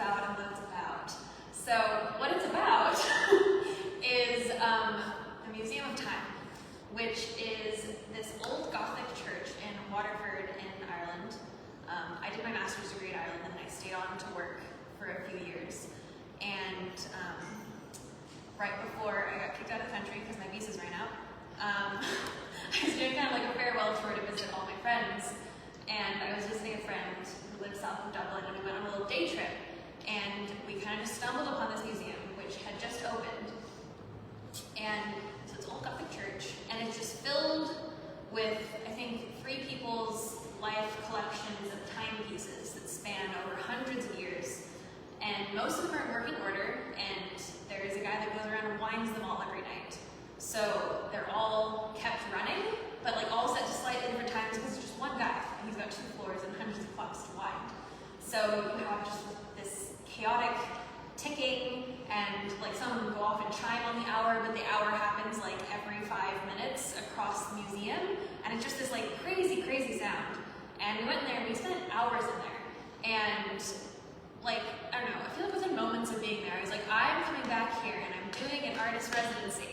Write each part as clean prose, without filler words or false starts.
about and what it's about. So what it's about is the Museum of Time, which is this old Gothic church in Waterford in Ireland. I did my master's degree in Ireland and then I stayed on to work for a few years. And right before I got kicked out of the country because my visas ran out, I was doing kind of like a farewell tour to visit all my friends. And I was visiting a friend who lives south of Dublin, and we went on a little day trip. And we kind of just stumbled upon this museum, which had just opened. And so it's an old Gothic church, and it's just filled with, I think, 3 people's life collections of timepieces that span over hundreds of years. And most of them are in working order, and there is a guy that goes around and winds them all every night. So they're all kept running, but like all set to slightly different times because it's just one guy, and he's got 2 floors and hundreds of clocks to wind. So you have just this chaotic ticking, and like someone would go off and chime on the hour, but the hour happens like every 5 minutes across the museum, and it's just this like crazy, crazy sound. And we went in there and we spent hours in there, and like, I don't know, I feel like within moments of being there, I was like, I'm coming back here and I'm doing an artist residency.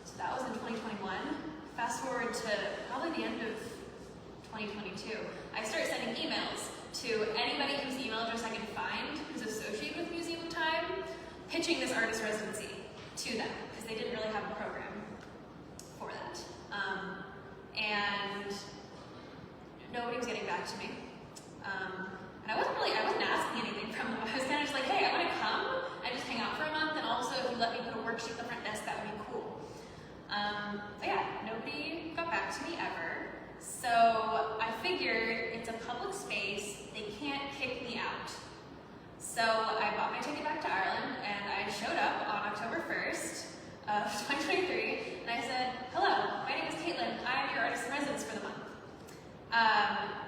So that was in 2021. Fast forward to probably the end of 2022. I started sending emails to anybody whose email address I can find who's associated with Museum of Time, pitching this artist residency to them, because they didn't really have a program for that. And nobody was getting back to me. And I wasn't asking anything from them. I was kind of just like, hey, I want to come and just hang out for a month, and also if you let me put a worksheet at the front desk, that would be cool. But yeah, nobody got back to me ever. So I figured it's a public space, they can't kick me out. So I bought my ticket back to Ireland, and I showed up on October 1st of 2023, and I said, hello, my name is Kaitlynn, I am your artist in residence for the month.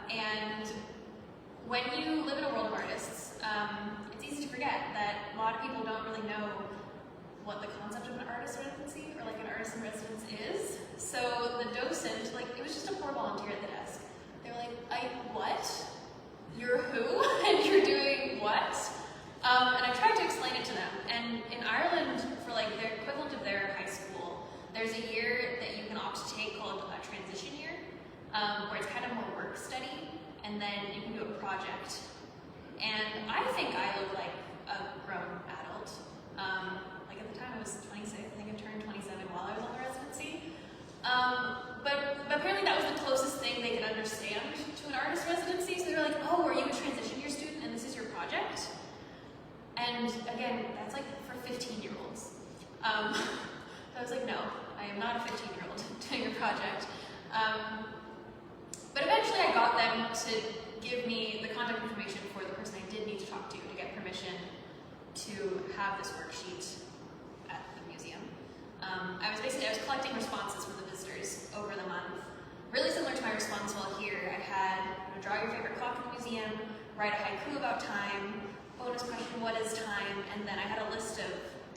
And when you live in a world of artists, it's easy to forget that a lot of people don't really know what the concept of an artist residency or like an artist in residence is. So the docent, like, it was just a poor volunteer at the desk. They were like, what? You're who? And you're doing what? And I tried to explain it to them. And in Ireland, for like their equivalent of their high school, there's a year that you can opt to take called a transition year, where it's kind of more work study, and then you can do a project. And I think I look like a grown adult. Like at the time I was 26, I think I turned 27 while I was on the residency. But apparently that was the closest thing they could understand to an artist residency. So they were like, oh, are you a transition year student and this is your project? And again, that's like for 15-year-olds. So I was like, no, I am not a 15-year-old doing a project. But eventually I got them to give me the contact information for the person I did need to talk to get permission to have this worksheet at the museum. I was collecting responses from the visitors over the month. Really similar to my response while here. I had, draw your favorite clock in the museum, write a haiku about time, bonus question, what is time? And then I had a list of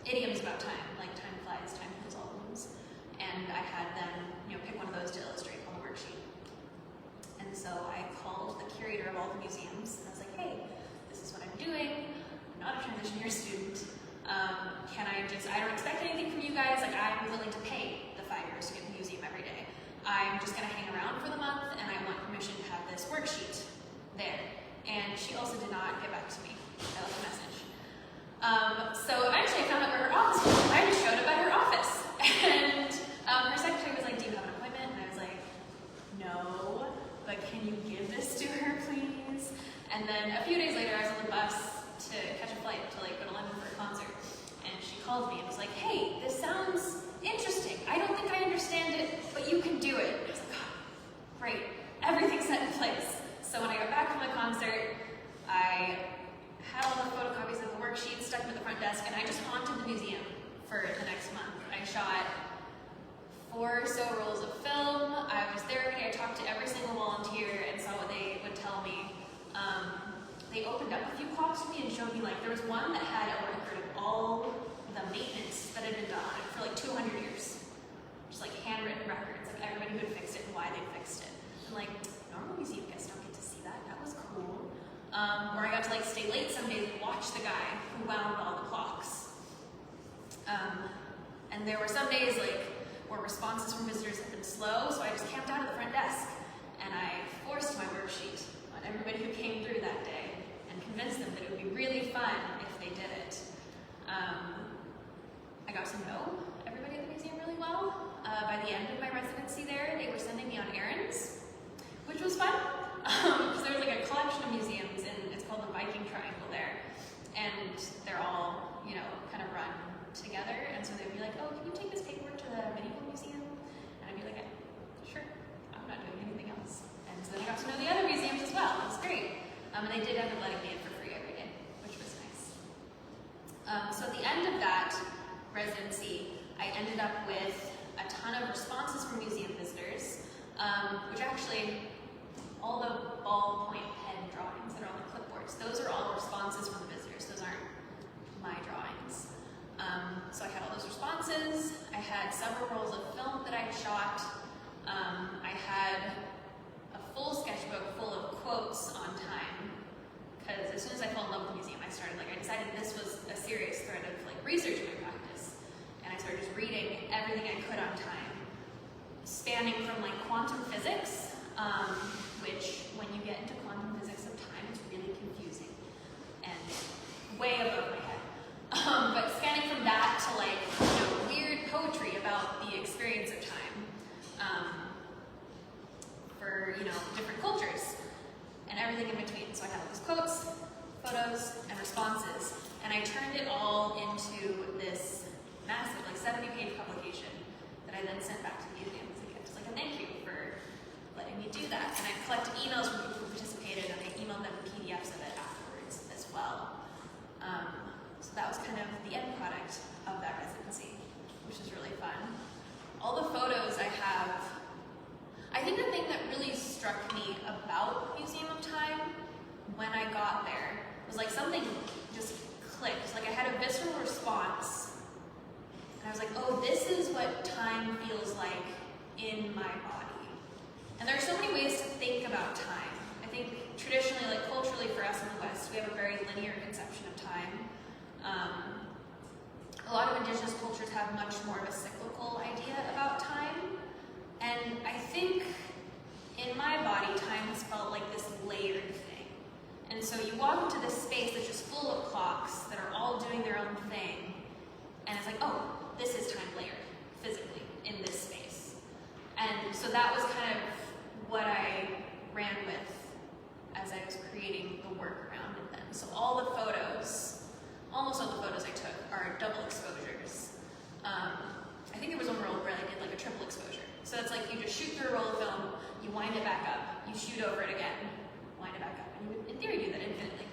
idioms about time, like time flies, time heals all wounds. And I had them, pick one of those to illustrate on the worksheet. And so I called the curator of all the museums, and I was like, hey, this is what I'm doing. I'm not a transition year student. I don't expect anything from you guys. Like, I'm willing to pay the €5 to get in the museum every day. I'm just gonna hang around for the month, and I want permission to have this worksheet there. And she also did not get back to me. I left a message. So eventually I found out where her office was. I just showed up at her office. And her secretary was like, do you have an appointment? And I was like, no, but can you give this to her, please? And then a few days later, I was on the bus to catch a flight to go to London for a concert. And she called me and was like, hey, this sounds interesting. I don't think I understand it, but you can do it. I was like, oh, great. Everything's set in place. So when I got back from the concert, I had all the photocopies of the worksheets stuck at the front desk, and I just haunted the museum for the next month. I shot 4 or so rolls of film. I was there every day. I talked to every single volunteer and saw what they would tell me. They opened up a few clocks for me and showed me, there was one that had a record of all the maintenance that had been done on it for 200 years. Just handwritten records, everybody who had fixed it and why they fixed it. And normal museum guests don't get to see that. That was cool. Or I got to like stay late some days and watch the guy who wound all the clocks. And there were some days like where responses from visitors had been slow, so I just camped out at the front desk and I forced my worksheet on everybody who came through that day and convinced them that it would be really fun if they did it. I got to know everybody at the museum really well. By the end of my residency there, they were sending me on errands, which was fun, because there was like a collection of museums, and it's called the Viking Triangle there, and they're all, you know, kind of run together, and so they'd be like, oh, can you take this paperwork to the medieval museum? And I'd be like, sure, I'm not doing anything else. And so then I got to know the other museums as well. It was great. And they did end up letting me in for free every day, which was nice. So at the end of that residency, I ended up with a ton of responses from museum visitors, which actually, all the ballpoint pen drawings that are on the clipboards, those are all responses from the visitors. Those aren't my drawings. So I had all those responses. I had several rolls of film that I'd shot. I had a full sketchbook full of quotes on time, because as soon as I fell in love with the museum, I decided this was a serious thread of like research in my practice, and I started just reading everything I could on time, spanning from like quantum physics, which when you get into quantum physics of time, it's really confusing and way above my head. But spanning from that to like, you know, weird poetry about the experience of time, for, you know, different cultures and everything in between. So I had all these quotes, photos, and responses, and I turned it all into this massive, like 70-page publication that I then sent back to the museum as a gift, like a thank you for letting me do that. And I collected emails from people who participated, and I emailed them PDFs of it afterwards as well. So that was kind of the end product of that residency, which is really fun. All the photos I have, I think the thing that really struck me about Museum of Time when I got there was like something just clicked. Like I had a visceral response, and I was like, oh, this is what time feels like in my body. And there are so many ways to think about time. I think traditionally, like culturally for us in the West, we have a very linear conception of time. A lot of indigenous cultures have much more of a cyclical idea about time. And I think in my body, time has felt like this layered thing. And so you walk into this space that's just full of clocks that are all doing their own thing. And it's like, oh, this is time layered physically in this space. And so that was kind of what I ran with as I was creating the work around it then. So all the photos, almost all the photos I took are double exposures. I think there was one roll where I did like a triple exposure. So it's like you just shoot through a roll of film, you wind it back up, you shoot over it again, wind it back up, and you would, in theory, do that infinitely.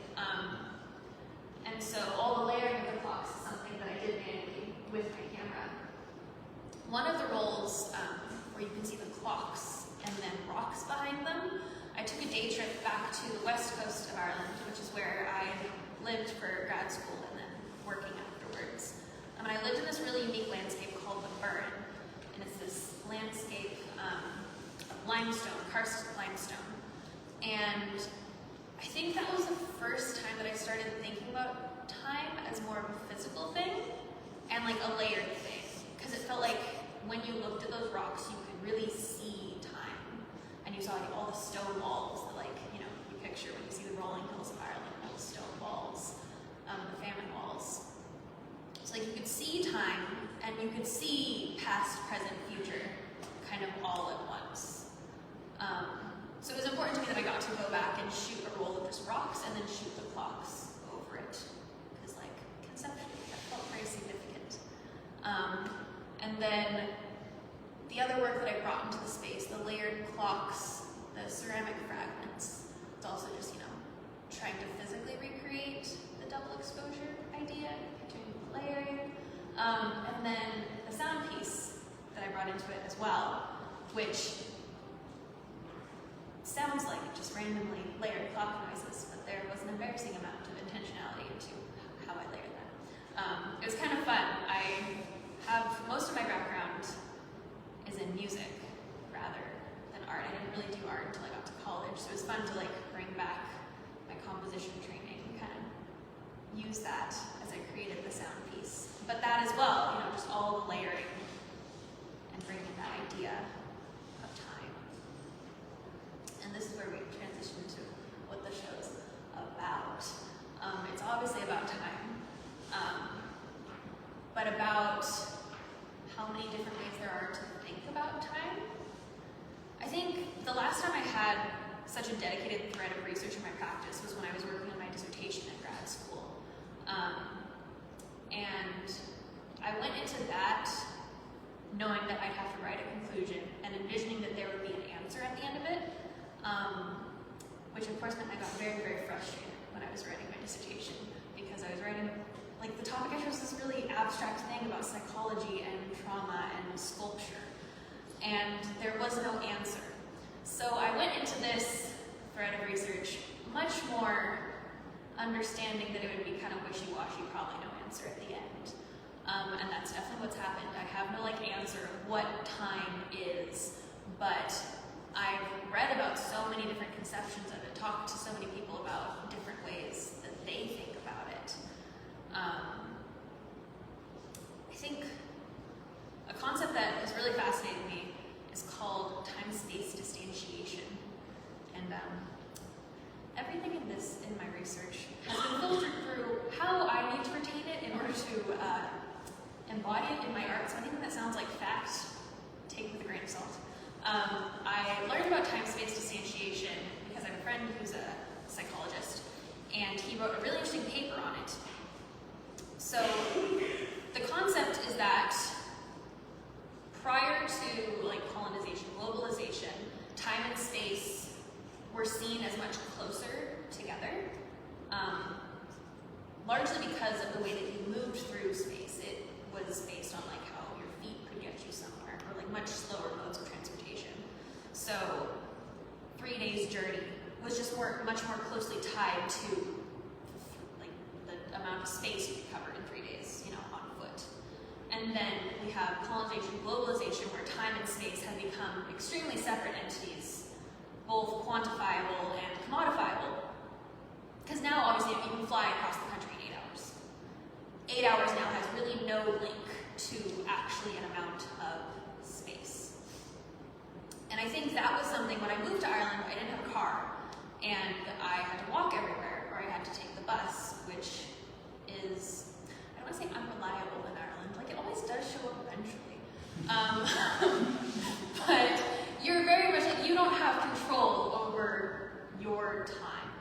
And so all the layering of the clocks is something that I did manually with my camera. One of the rolls where you can see the clocks and then rocks behind them, I took a day trip back to the west coast of Ireland, which is where I lived for grad school and then working afterwards. And I lived in this really unique landscape called the Burn, and it's this landscape of limestone, karst limestone. And I think that was the first time that I started thinking about time as more of a physical thing and like a layered thing, because it felt like when you looked at those rocks, you could really see time, and you saw like all the stone walls that, like, you know, you picture when you see the rolling hills of Ireland, all the stone walls, the famine walls. So like you could see time, and you could see past, present, future, kind of all at once. So it was important to me that I got to go back and shoot a roll of just rocks and then shoot the clocks over it, because like conceptually that felt very significant. And then the other work that I brought into the space, the layered clocks, the ceramic fragments, it's also just, you know, trying to physically recreate the double exposure idea, picturing the layering. And then the sound piece that I brought into it as well, which sounds like just randomly layered clock noises, but there was an embarrassing amount of intentionality into how I layered that. It was kind of fun. Most of my background is in music rather than art. I didn't really do art until I got to college, so it was fun to like bring back my composition that as I created the sound piece. But that as well, you know, just all the layering and bringing that idea of time. And this is where we transition to what the show's about. It's obviously about time, but about how many different ways there are to think about time. I think the last time I had such a dedicated thread of research in my practice was when I was working on my dissertation in grad school. And I went into that knowing that I'd have to write a conclusion and envisioning that there would be an answer at the end of it, which of course meant I got very, very frustrated when I was writing my dissertation, because I was writing, like, the topic I chose this really abstract thing about psychology and trauma and sculpture, and there was no answer. So I went into this thread of research much more understanding that it would be kind of wishy-washy, probably no answer at the end. And that's definitely what's happened. I have no answer of what time is, but I've read about so many different conceptions of it, talked to so many people about different ways that they think about it. I think a concept that has really fascinated me is called time-space distantiation. And everything in my research has been filtered through how I need to retain it in order to embody it in my art. So anything that sounds like fact, take with a grain of salt. I learned about time-space distantiation because I have a friend who's a psychologist, and he wrote a really interesting paper on it. So the concept is that prior to colonization, globalization, time and space were seen as much closer together, largely because of the way that you moved through space. It was based on how your feet could get you somewhere, or much slower modes of transportation. So 3 days journey was just much more closely tied to the amount of space you could cover in 3 days, on foot. And then we have colonization, globalization, where time and space have become extremely separate entities, both quantifiable and commodifiable. Because now, obviously, you can fly across the country in 8 hours. 8 hours now has really no link to actually an amount of space. And I think that was something, when I moved to Ireland, I didn't have a car, and I had to walk everywhere, or I had to take the bus, which is, I don't want to say unreliable in Ireland, it always does show up eventually. But you're very much, you don't have control over your time.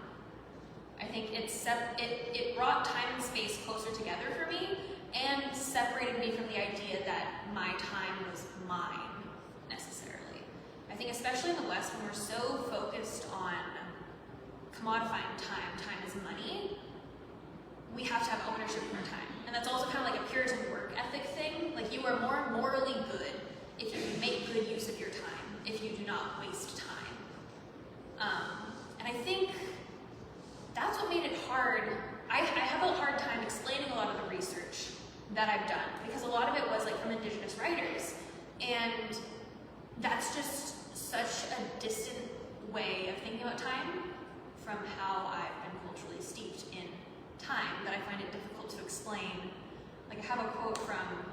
I think it brought time and space closer together for me, and separated me from the idea that my time was mine, necessarily. I think especially in the West, when we're so focused on commodifying time is money, we have to have ownership of our time. And that's also kind of like a Puritan work ethic thing. You are more morally good if you make good use of your time, if you do not waste time. And I think that's what made it hard. I have a hard time explaining a lot of the research that I've done, because a lot of it was from Indigenous writers, and that's just such a distant way of thinking about time from how I've been culturally steeped in time that I find it difficult to explain. I have a quote from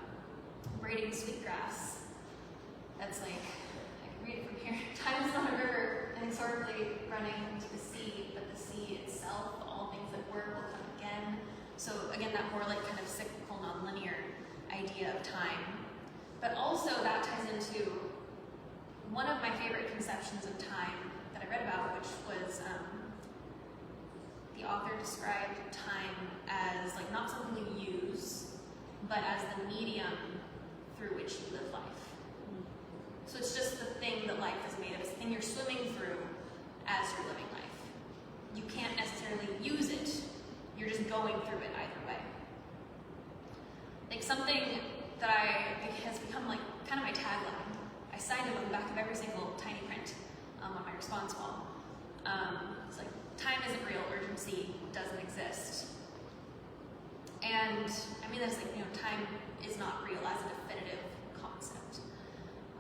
Braiding Sweetgrass that's I can read it from here. Time is not a river inexorably running to the sea, but the sea itself. All things that were will come again. So again, that more kind of cyclical, non-linear idea of time. But also that ties into one of my favorite conceptions of time that I read about, which was the author described time as not something you use, but as the medium through which you live life. So it's just the thing that life is made of. It's the thing you're swimming through as you're living life. You can't necessarily use it. You're just going through it either way. Something that has become kind of my tagline. I signed it on the back of every single tiny print on my response wall. It's time isn't real, urgency doesn't exist. And I mean that's time is not real as a definitive concept.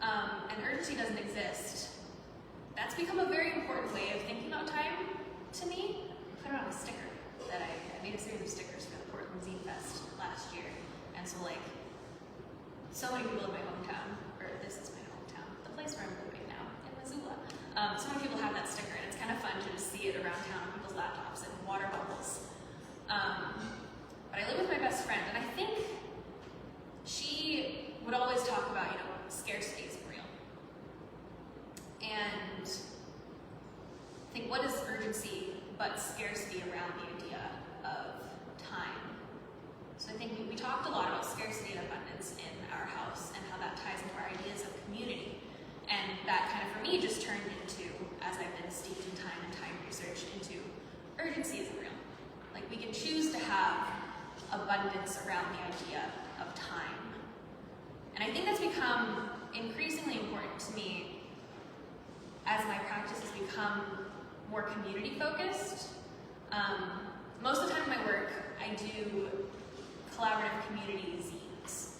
And urgency doesn't exist. That's become a very important way of thinking about time to me. I put it on a sticker that I made a series of stickers for the Portland So like, so many people in my hometown, or this is my hometown, the place where I'm living now, in Missoula. So many people have that sticker, and it's kind of fun to just see it around town on people's laptops and water bubbles. But I live with my best friend, and I think she would always talk about, you know, scarcity isn't real. And I think, what is urgency but scarcity around the idea of time? So I think we talked a lot about scarcity and abundance in our house and how that ties into our ideas of community. And that kind of, for me, just turned into, as I've been steeped in time and time research, into urgency isn't real. Like, we can choose to have abundance around the idea of time. And I think that's become increasingly important to me as my practice has become more community focused. Most of the time in my work, I do collaborative community zines.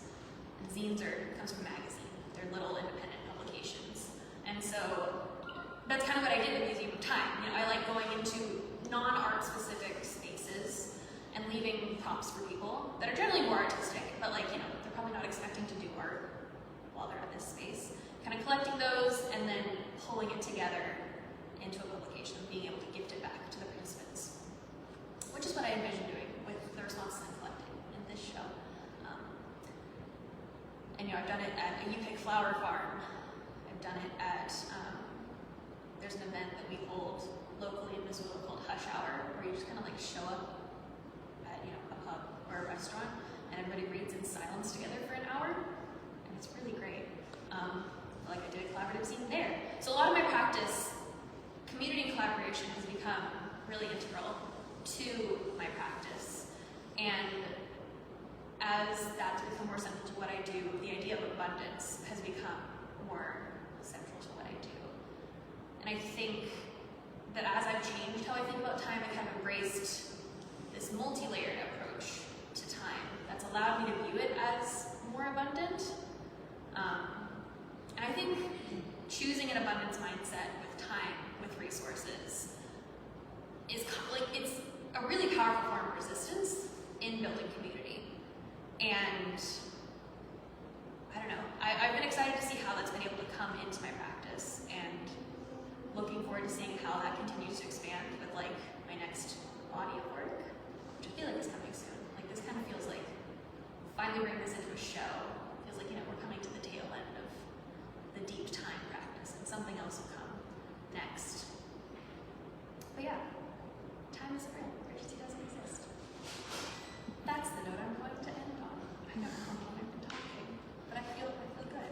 And zines comes from magazine. They're little independent publications. And so that's kind of what I did with Museum of Time. You know, I like going into non-art specific spaces and leaving prompts for people that are generally more artistic, but like, you know, they're probably not expecting to do art while they're in this space. Kind of collecting those and then pulling it together into a publication and being able to gift it back to the participants, which is what I envision doing with the responses I'm collecting in this show. And you know, I've done it at a UPIC flower farm. I've done it at, there's an event that we hold locally in Missoula called Hush Hour, where you just kind of like show up at, you know, a pub or a restaurant, and everybody reads in silence together for an hour, and it's really great. Like I did a collaborative scene there. So a lot of my practice, community and collaboration has become really integral to my practice. And as that's become more central to what I do, the idea of abundance has become more central to what I do. And I think that as I've changed how I think about time, I kind of embraced this multi-layered approach to time that's allowed me to view it as more abundant. And I think choosing an abundance mindset with time, with resources, is like, it's a really powerful form of resistance in building community. And I don't know, I've been excited to see how that's been able to come into my practice, and looking forward to seeing how that continues to expand with like my next body of work, which I feel like is coming soon. Like, this kind of feels like finally bringing this into a show. Feels like, you know, we're coming to the tail end of the deep time practice, and something else will come next. But yeah, time isn't real. Urgency doesn't exist. That's the note I'm going to end on. I know how long I've been talking, but I feel good.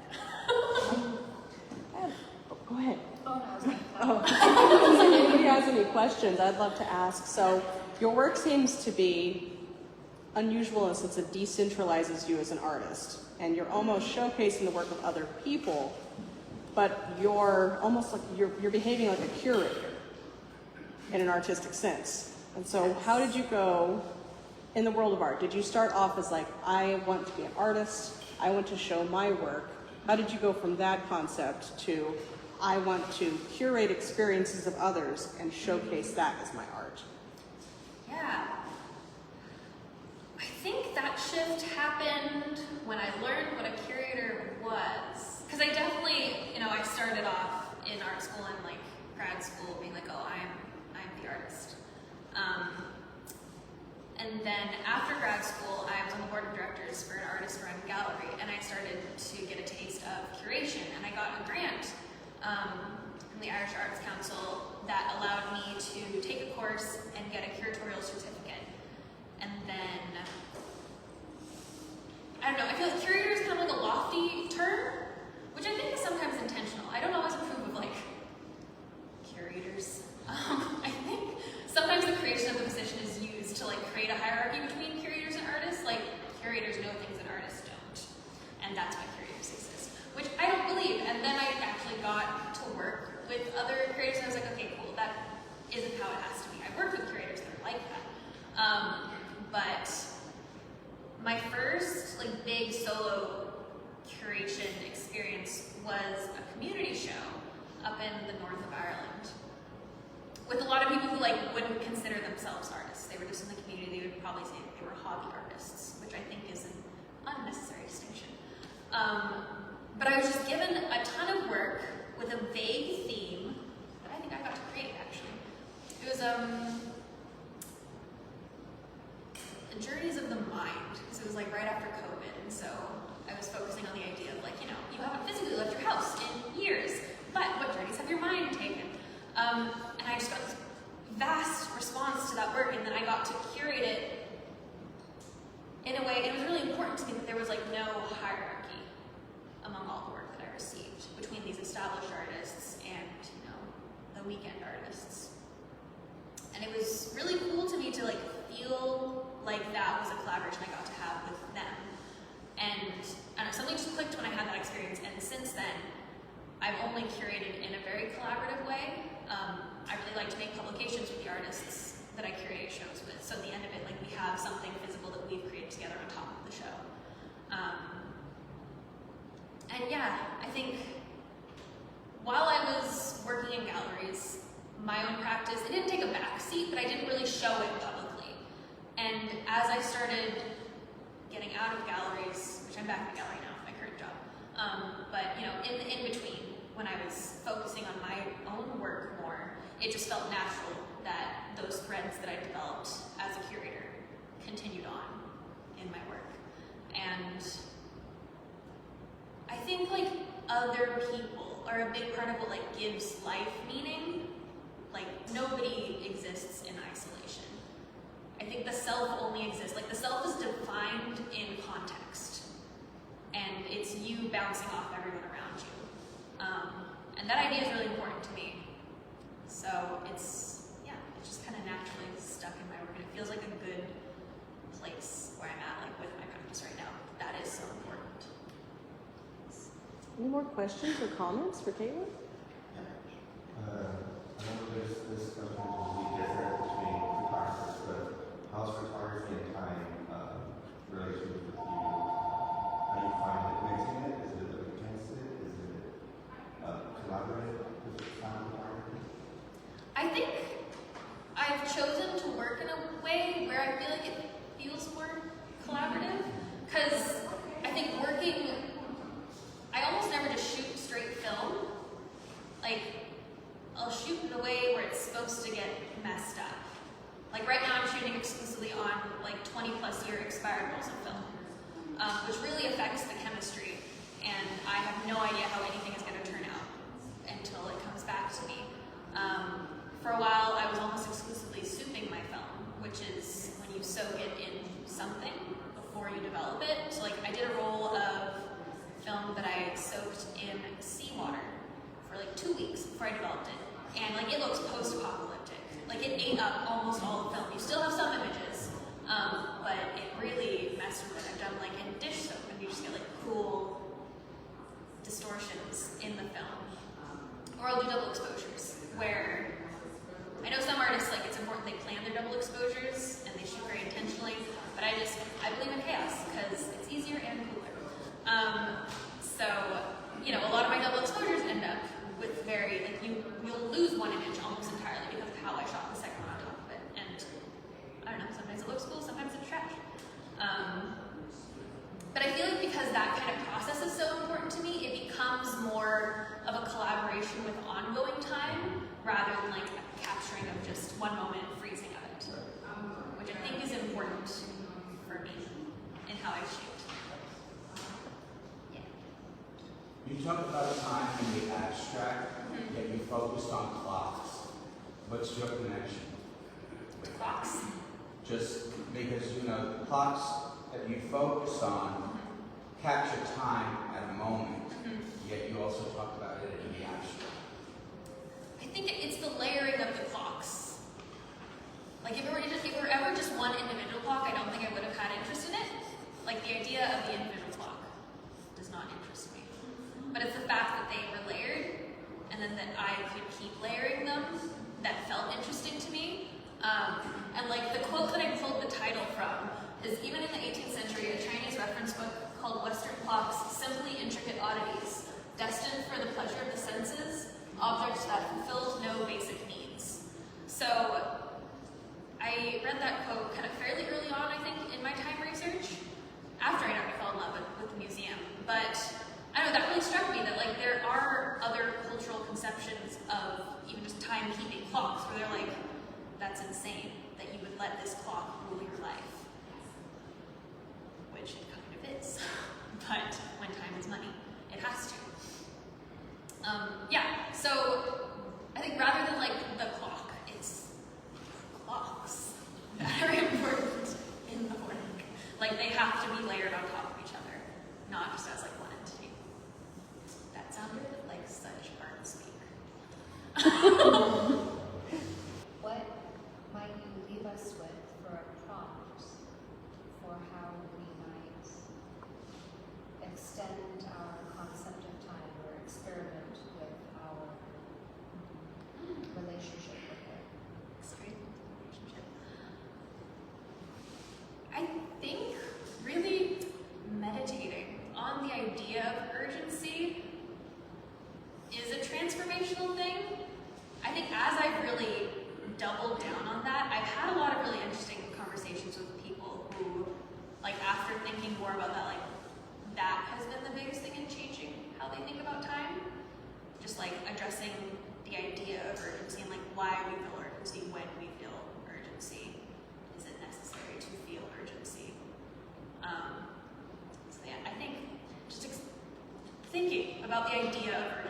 Go ahead. Oh, no, I was going to If anybody has any questions, I'd love to ask. So your work seems to be unusual in the sense it decentralizes you as an artist, and you're almost showcasing the work of other people, but you're almost like you're behaving like a curator in an artistic sense. And so how did you go in the world of art? Did you start off as like, I want to be an artist, I want to show my work? How did you go from that concept to, I want to curate experiences of others and showcase that as my art? Yeah. I think that shift happened when I learned what a curator was. Because I definitely, you know, I started off in art school and like grad school being like, oh, I'm the artist. And then after grad school, I was on the board of directors for an artist-run gallery, and I started to get a taste of curation, and I got a grant from the Irish Arts Council that allowed me to take a course and get a curatorial certificate. And then, I don't know, I feel like curator is kind of like a lofty term, which I think is sometimes intentional. I don't always approve of like curators. I think sometimes the creation of the position is used to like create a hierarchy between curators and artists. Like, curators know things that artists don't, and that's why curators exist, which I don't believe. And then I actually got to work with other curators, and I was like, okay, cool, that isn't how it has to be. I worked with curators that are like that. But my first like big solo curation experience was a community show up in the north of Ireland, with a lot of people who like wouldn't consider themselves artists. They were just in the community. They would probably say they were hobby artists, which I think is an unnecessary distinction. But I was just given a ton of work with a vague theme that I think I got to create, actually. It was Journeys of the Mind. So it was like right after COVID, and so I was focusing on the idea of like, you know, you haven't physically left your house in years, but what journeys have your mind taken? And I just got this vast response to that work, and then I got to curate it in a way. It was really important to me that there was like no hierarchy among all the work that I received between these established artists and, you know, the weekend artists. And it was really cool to me to like feel like that was a collaboration I got to have with them. And I don't know, something just clicked when I had that experience, and since then, I've only curated in a very collaborative way. I really like to make publications with the artists that I curate shows with, so at the end of it, like, we have something physical that we've created together on top of the show. And yeah, I think while I was working in galleries, my own practice, it didn't take a back seat, but I didn't really show it publicly. And as I started getting out of galleries, which I'm back in a gallery now, my current job, but you know, in between, when I was focusing on my own work more, it just felt natural that those threads that I developed as a curator continued on in my work. And I think like other people are a big part of what like gives life meaning. Like nobody exists in isolation. I think the self only exists, like the self is defined in context, and it's you bouncing off everyone around you. And that idea is really important to me. So it's just kind of naturally stuck in my work, and it feels like a good place where I'm at, like with my practice right now. That is so important. Any more questions or comments for Kaitlynn? I know there's this question will be different between photographers, but how's photography and time relations with you? How do you find it mixing it? Is it against it? Is it collaborative with time photography? I think I've chosen to work in a way where I feel like it feels more collaborative, because I think I almost never just shoot straight film. Like, I'll shoot in a way where it's supposed to get messed up. Like right now I'm shooting exclusively on like 20+ year expired rolls of film, which really affects the chemistry, and I have no idea how anything is going to turn out until it comes back to me. For a while I was almost exclusively souping my film, which is when you soak it in something before you develop it. So like I did a roll of film that I soaked in seawater for like 2 weeks before I developed it. And like it looks post-apocalyptic. Like it ate up almost all the film. You still have some images, but it really messed with it. I've done like in dish soap, and you just get like cool distortions in the film. Or I'll do double exposures, where I know some artists, like it's important they plan their double exposures and they shoot very intentionally, but I believe in chaos because it's easier and cooler. So, you know, a lot of my double exposures end up with very, like you'll lose one image almost entirely because of how I shot the second one on top of it. And I don't know, sometimes it looks cool, sometimes it's trash. But I feel like because that kind of process is so important to me, it becomes more of a collaboration with ongoing time rather than like a capturing of just one moment, freezing of it, which I think is important for me in how I shoot. You talked about time in the abstract, yet you focused on clocks. What's your connection with Clocks? Just because, you know, the clocks that you focus on capture time at a moment, yet you also talked about it in the abstract. I think it's the layering of the clocks. Like if it were ever just one individual clock, I don't think I would have had interest in it. Like the idea of the individual clock does not interest me. But it's the fact that they were layered, and then that I could keep layering them, that felt interesting to me. And like the quote that I pulled the title from is even in the 18th century, a Chinese reference book called Western Clocks, Simply Intricate Oddities, Destined for the Pleasure of the Senses, Objects that Fulfilled No Basic Needs. So I read that quote kind of fairly early on, I think, in my time research, after I'd already fallen in love. timekeeping clocks where they're like, that's insane that you would let this clock rule your life. Which it kind of is. But when time is money, it has to. Yeah, so I think rather than like the clock, it's clocks that are important in the work. Like they have to be layered on top of each other, not just as like one entity. That sounded like such art speak. What might you leave us with for a prompt for how we might extend our concept of time or experiment with our relationship with it? Straight relationship. I think really meditating on the idea of urgency is a transformational thing. I think as I've really doubled down on that, I've had a lot of really interesting conversations with people who, like after thinking more about that, like that has been the biggest thing in changing how they think about time. Just like addressing the idea of urgency and like why we feel urgency when we feel urgency. Is it necessary to feel urgency? So yeah, I think just thinking about the idea of